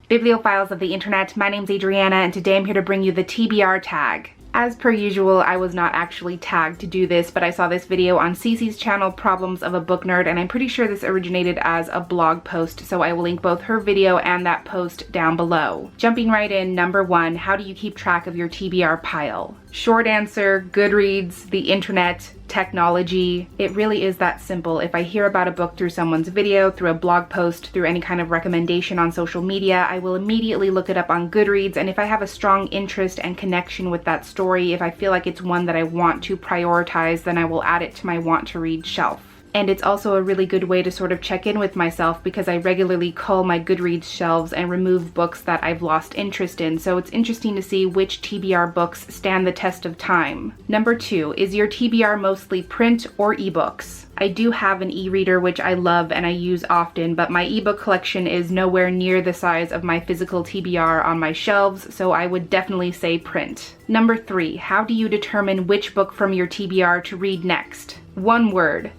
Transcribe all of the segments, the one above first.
Bibliophiles of the internet, my name's Adriana and today I'm here to bring you the TBR tag. As per usual, I was not actually tagged to do this, but I saw this video on Cece's channel, Problems of a Book Nerd, and I'm pretty sure this originated as a blog post, so I will link both her video and that post down below. Jumping right in, number 1, how do you keep track of your TBR pile? Short answer, Goodreads, the internet, technology. It really is that simple. If I hear about a book through someone's video, through a blog post, through any kind of recommendation on social media, I will immediately look it up on Goodreads, and if I have a strong interest and connection with that story, if I feel like it's one that I want to prioritize, then I will add it to my want to read shelf. And it's also a really good way to sort of check in with myself because I regularly cull my Goodreads shelves and remove books that I've lost interest in, so it's interesting to see which TBR books stand the test of time. Number 2, is your TBR mostly print or ebooks? I do have an e-reader which I love and I use often, but my ebook collection is nowhere near the size of my physical TBR on my shelves, so I would definitely say print. Number 3, how do you determine which book from your TBR to read next? One word.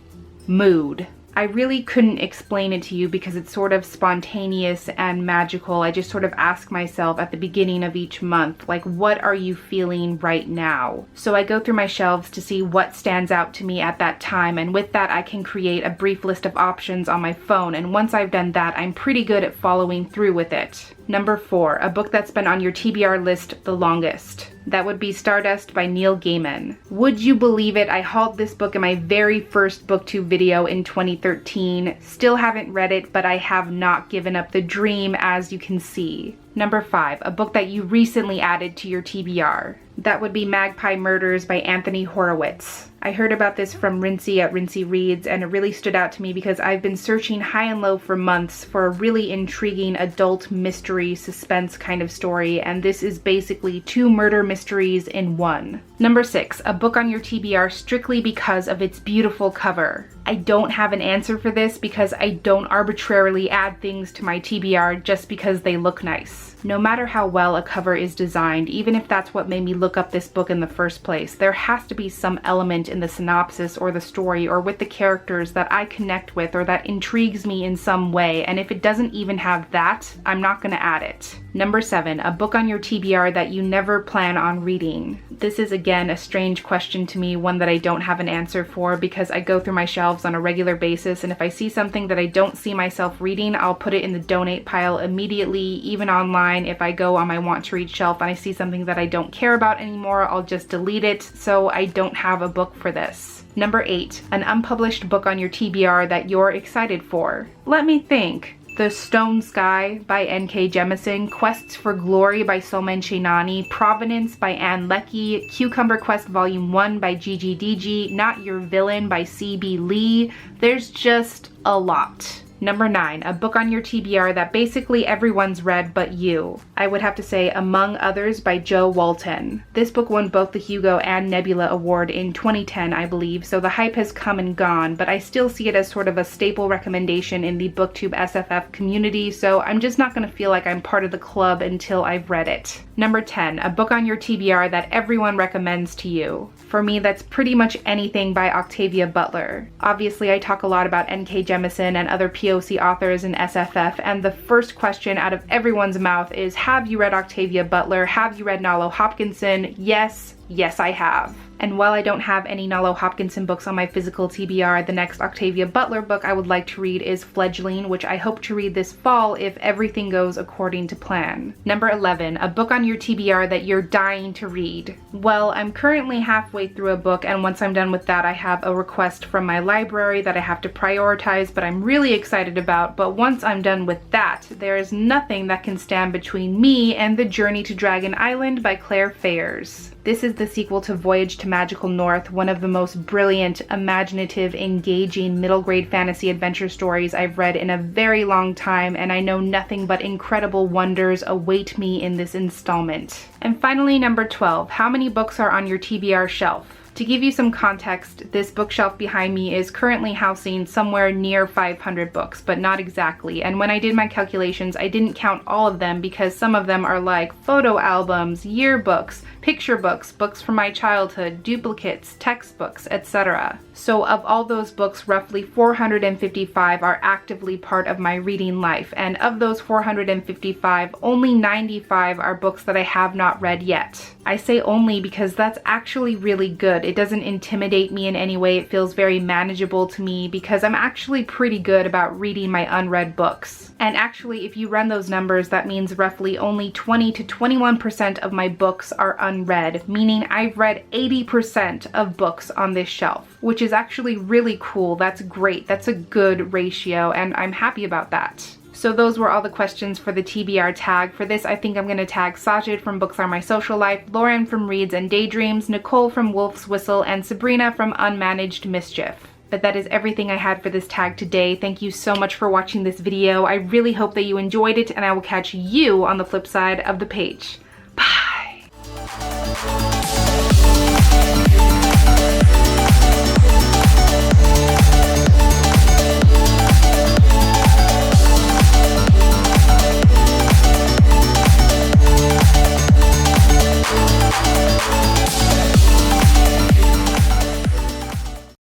Mood. I really couldn't explain it to you because it's sort of spontaneous and magical. I just sort of ask myself at the beginning of each month, like, what are you feeling right now? So I go through my shelves to see what stands out to me at that time, and with that I can create a brief list of options on my phone, and once I've done that, I'm pretty good at following through with it. Number 4, a book that's been on your TBR list the longest. That would be Stardust by Neil Gaiman. Would you believe it? I hauled this book in my very first booktube video in 2013. Still haven't read it, but I have not given up the dream, as you can see. Number 5, a book that you recently added to your TBR. That would be Magpie Murders by Anthony Horowitz. I heard about this from Rincey at Rincey Reads, and it really stood out to me because I've been searching high and low for months for a really intriguing adult mystery suspense kind of story, and this is basically 2 murder mysteries in one. Number 6, a book on your TBR strictly because of its beautiful cover. I don't have an answer for this because I don't arbitrarily add things to my TBR just because they look nice. No matter how well a cover is designed, even if that's what made me look up this book in the first place, there has to be some element in the synopsis or the story or with the characters that I connect with or that intrigues me in some way, and if it doesn't even have that, I'm not gonna add it. Number 7, a book on your TBR that you never plan on reading. This is again a strange question to me, one that I don't have an answer for because I go through my shelves on a regular basis, and if I see something that I don't see myself reading, I'll put it in the donate pile immediately. Even online, if I go on my want to read shelf and I see something that I don't care about anymore, I'll just delete it, so I don't have a book for this. Number 8, an unpublished book on your TBR that you're excited for. Let me think. The Stone Sky by N.K. Jemisin, Quests for Glory by Somen Chainani, Provenance by Ann Leckie, Cucumber Quest Volume 1 by Gigi DG, Not Your Villain by C.B. Lee. There's just a lot. Number 9, a book on your TBR that basically everyone's read but you. I would have to say Among Others by Jo Walton. This book won both the Hugo and Nebula Award in 2010, I believe, so the hype has come and gone, but I still see it as sort of a staple recommendation in the BookTube SFF community, so I'm just not gonna feel like I'm part of the club until I've read it. Number 10, a book on your TBR that everyone recommends to you. For me, that's pretty much anything by Octavia Butler. Obviously, I talk a lot about N.K. Jemisin and other POC authors in SFF, and the first question out of everyone's mouth is, have you read Octavia Butler? Have you read Nalo Hopkinson? Yes, I have. And while I don't have any Nalo Hopkinson books on my physical TBR, the next Octavia Butler book I would like to read is Fledgling, which I hope to read this fall if everything goes according to plan. Number 11, a book on your TBR that you're dying to read. Well, I'm currently halfway through a book, and once I'm done with that, I have a request from my library that I have to prioritize, but I'm really excited about. But once I'm done with that, there is nothing that can stand between me and The Journey to Dragon Island by Claire Fayers. This is the sequel to Voyage to Magical North, one of the most brilliant, imaginative, engaging middle grade fantasy adventure stories I've read in a very long time, and I know nothing but incredible wonders await me in this installment. And finally, number 12, how many books are on your TBR shelf? To give you some context, this bookshelf behind me is currently housing somewhere near 500 books, but not exactly. And when I did my calculations, I didn't count all of them because some of them are like photo albums, yearbooks, picture books, books from my childhood, duplicates, textbooks, etc. So of all those books, roughly 455 are actively part of my reading life. And of those 455, only 95 are books that I have not read yet. I say only because that's actually really good. It doesn't intimidate me in any way. It feels very manageable to me because I'm actually pretty good about reading my unread books. And actually, if you run those numbers, that means roughly only 20 to 21% of my books are unread, meaning I've read 80% of books on this shelf, which is actually really cool. That's great. That's a good ratio, and I'm happy about that. So those were all the questions for the TBR tag. For this, I think I'm going to tag Sajid from Books Are My Social Life, Lauren from Reads and Daydreams, Nicole from Wolf's Whistle, and Sabrina from Unmanaged Mischief. But that is everything I had for this tag today. Thank you so much for watching this video. I really hope that you enjoyed it, and I will catch you on the flip side of the page. Bye!